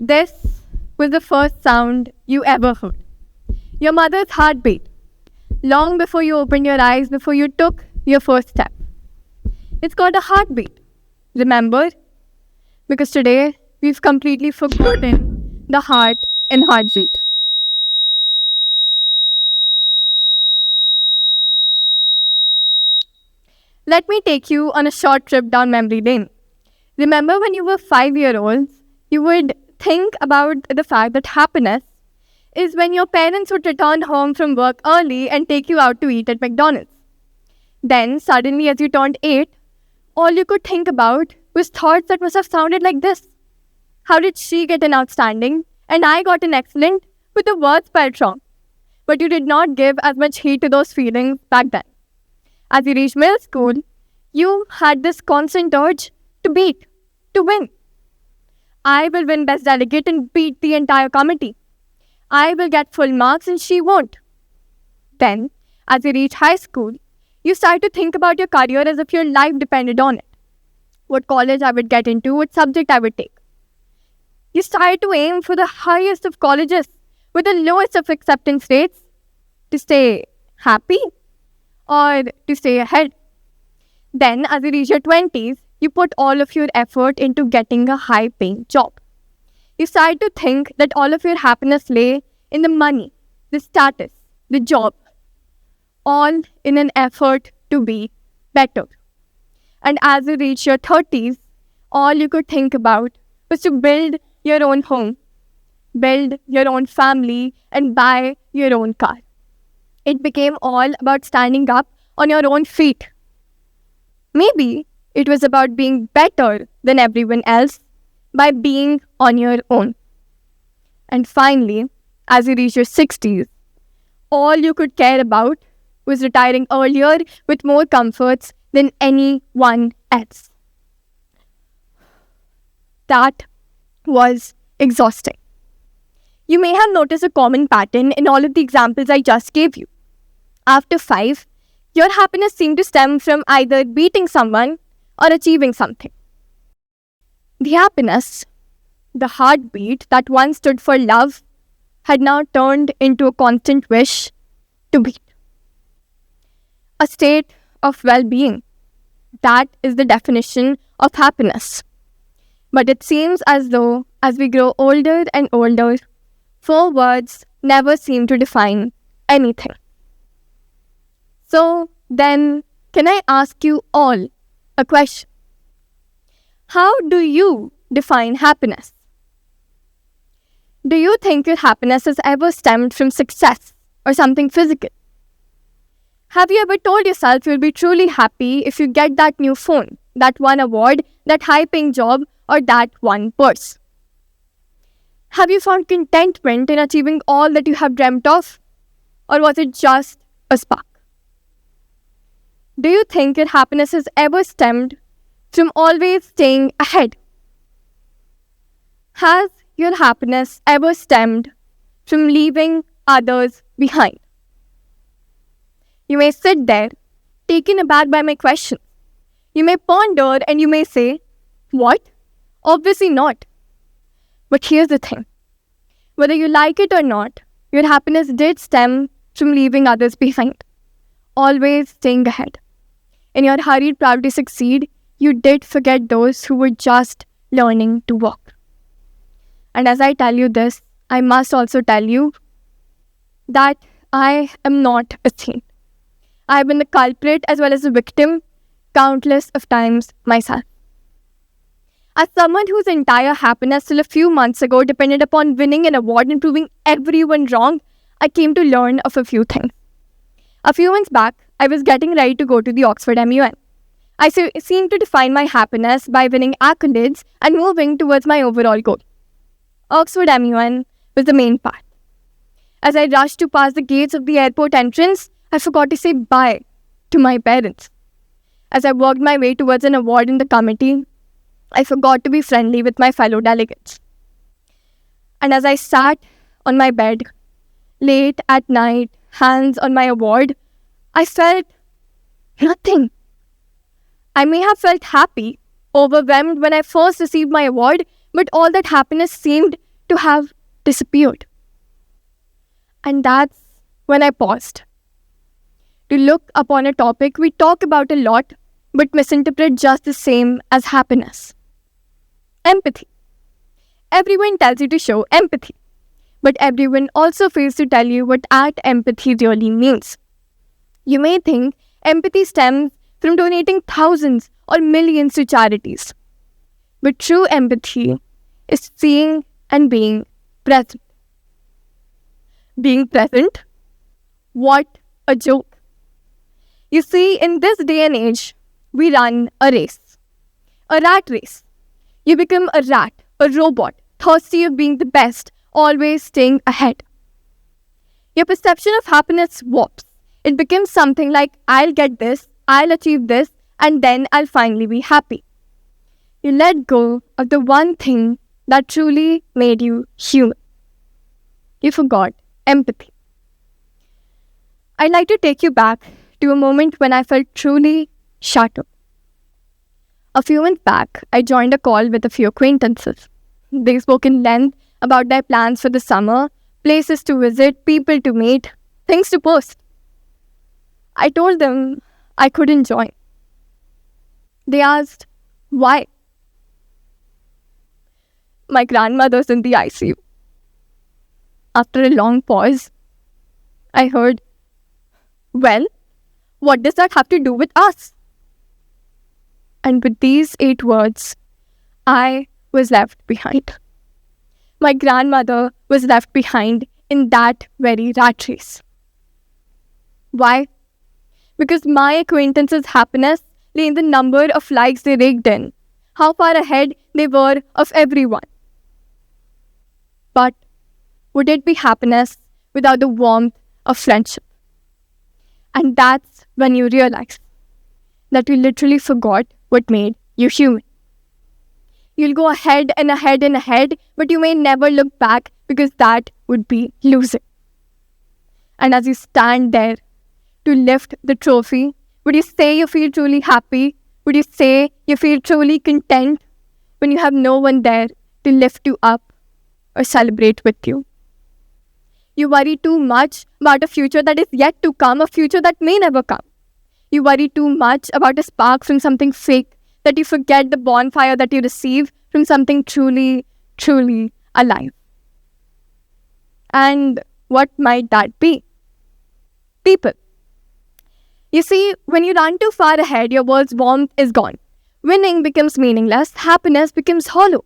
This was the first sound you ever heard. Your mother's heartbeat, long before you opened your eyes, before you took your first step. It's called a heartbeat. Remember? Because today we've completely forgotten the heart and heartbeat. Let me take you on a short trip down memory lane. Remember when you were 5-year-olds, you would think about the fact that happiness is when your parents would return home from work early and take you out to eat at McDonald's. Then, suddenly, as you turned 8, all you could think about was thoughts that must have sounded like this. How did she get an outstanding and I got an excellent with the words spelled wrong? But you did not give as much heed to those feelings back then. As you reached middle school, you had this constant urge to beat, to win. I will win best delegate and beat the entire committee. I will get full marks and she won't. Then, as you reach high school, you start to think about your career as if your life depended on it. What college I would get into, what subject I would take. You start to aim for the highest of colleges with the lowest of acceptance rates to stay happy or to stay ahead. Then, as you reach your 20s, you put all of your effort into getting a high-paying job. You start to think that all of your happiness lay in the money, the status, the job, all in an effort to be better. And as you reach your 30s, all you could think about was to build your own home, build your own family, and buy your own car. It became all about standing up on your own feet. Maybe it was about being better than everyone else by being on your own. And finally, as you reach your 60s, all you could care about was retiring earlier with more comforts than anyone else. That was exhausting. You may have noticed a common pattern in all of the examples I just gave you. After 5, your happiness seemed to stem from either beating someone or achieving something. The happiness, the heartbeat that once stood for love, had now turned into a constant wish to beat. A state of well-being. That is the definition of happiness. But it seems as though, as we grow older and older, 4 words never seem to define anything. So then, can I ask you all a question? How do you define happiness? Do you think your happiness has ever stemmed from success or something physical? Have you ever told yourself you'll be truly happy if you get that new phone, that one award, that high-paying job, or that one purse? Have you found contentment in achieving all that you have dreamt of? Or was it just a spark? Do you think your happiness has ever stemmed from always staying ahead? Has your happiness ever stemmed from leaving others behind? You may sit there, taken aback by my question. You may ponder and you may say, what? Obviously not. But here's the thing. Whether you like it or not, your happiness did stem from leaving others behind. Always staying ahead. In your hurried proud to succeed, you did forget those who were just learning to walk. And as I tell you this, I must also tell you that I am not a saint. I have been the culprit as well as the victim countless of times myself. As someone whose entire happiness till a few months ago depended upon winning an award and proving everyone wrong, I came to learn of a few things. A few months back, I was getting ready to go to the Oxford MUN. I seemed to define my happiness by winning accolades and moving towards my overall goal. Oxford MUN was the main part. As I rushed to pass the gates of the airport entrance, I forgot to say bye to my parents. As I walked my way towards an award in the committee, I forgot to be friendly with my fellow delegates. And as I sat on my bed, late at night, hands on my award, I felt nothing. I may have felt happy, overwhelmed when I first received my award, but all that happiness seemed to have disappeared. And that's when I paused to look upon a topic we talk about a lot but misinterpret just the same as happiness. Empathy. Everyone tells you to show empathy, but everyone also fails to tell you what that empathy really means. You may think empathy stems from donating thousands or millions to charities, but true empathy is seeing and being present. Being present? What a joke. You see, in this day and age, we run a race. A rat race. You become a rat, a robot, thirsty of being the best, always staying ahead. Your perception of happiness warps. It becomes something like, I'll get this, I'll achieve this, and then I'll finally be happy. You let go of the one thing that truly made you human. You forgot empathy. I'd like to take you back to a moment when I felt truly shattered. A few months back, I joined a call with a few acquaintances. They spoke in length about their plans for the summer, places to visit, people to meet, things to post. I told them I couldn't join. They asked, why? My grandmother's in the ICU. After a long pause, I heard, well, what does that have to do with us? And with these 8 words, I was left behind. My grandmother was left behind in that very rat race. Why? Because my acquaintances' happiness lay in the number of likes they raked in, how far ahead they were of everyone. But would it be happiness without the warmth of friendship? And that's when you realize that you literally forgot what made you human. You'll go ahead and ahead and ahead, but you may never look back because that would be losing. And as you stand there to lift the trophy, would you say you feel truly happy? Would you say you feel truly content when you have no one there to lift you up or celebrate with you? You worry too much about a future that is yet to come, a future that may never come. You worry too much about a spark from something fake that you forget the bonfire that you receive from something truly, truly alive. And what might that be? People. You see, when you run too far ahead, your world's warmth is gone. Winning becomes meaningless, happiness becomes hollow.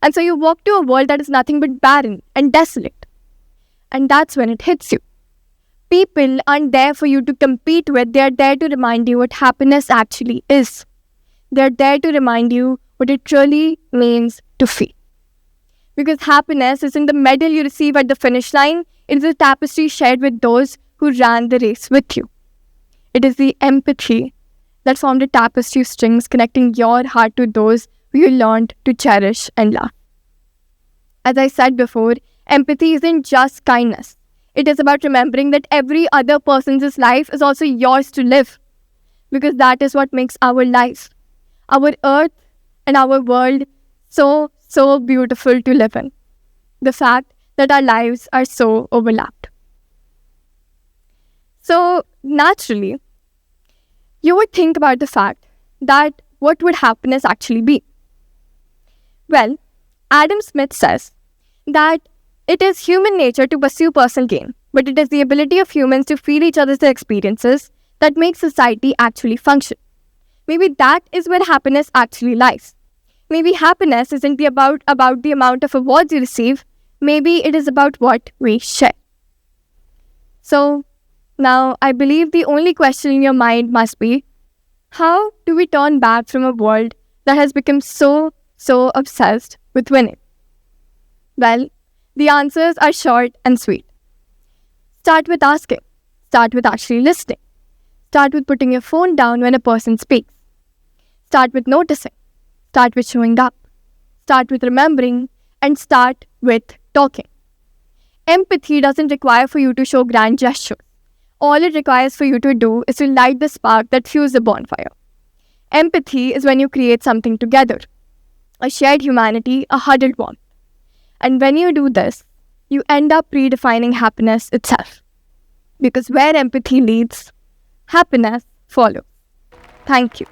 And so you walk to a world that is nothing but barren and desolate. And that's when it hits you. People aren't there for you to compete with, they are there to remind you what happiness actually is. They're there to remind you what it truly means to feel. Because happiness isn't the medal you receive at the finish line, it is a tapestry shared with those who ran the race with you. It is the empathy that formed a tapestry of strings connecting your heart to those who you learned to cherish and love. As I said before, empathy isn't just kindness. It is about remembering that every other person's life is also yours to live. Because that is what makes our life, our earth and our world so, so beautiful to live in. The fact that our lives are so overlapped. So, naturally, you would think about the fact that what would happiness actually be? Well, Adam Smith says that it is human nature to pursue personal gain, but it is the ability of humans to feel each other's experiences that makes society actually function. Maybe that is where happiness actually lies. Maybe happiness isn't about the amount of awards you receive, maybe it is about what we share. So, now I believe the only question in your mind must be, how do we turn back from a world that has become so obsessed with winning? Well, the answers are short and sweet. Start with asking. Start with actually listening. Start with putting your phone down when a person speaks. Start with noticing. Start with showing up. Start with remembering. And start with talking. Empathy doesn't require for you to show grand gestures. All it requires for you to do is to light the spark that fuels the bonfire. Empathy is when you create something together. A shared humanity, a huddled warmth. And when you do this, you end up redefining happiness itself. Because where empathy leads, happiness follows. Thank you.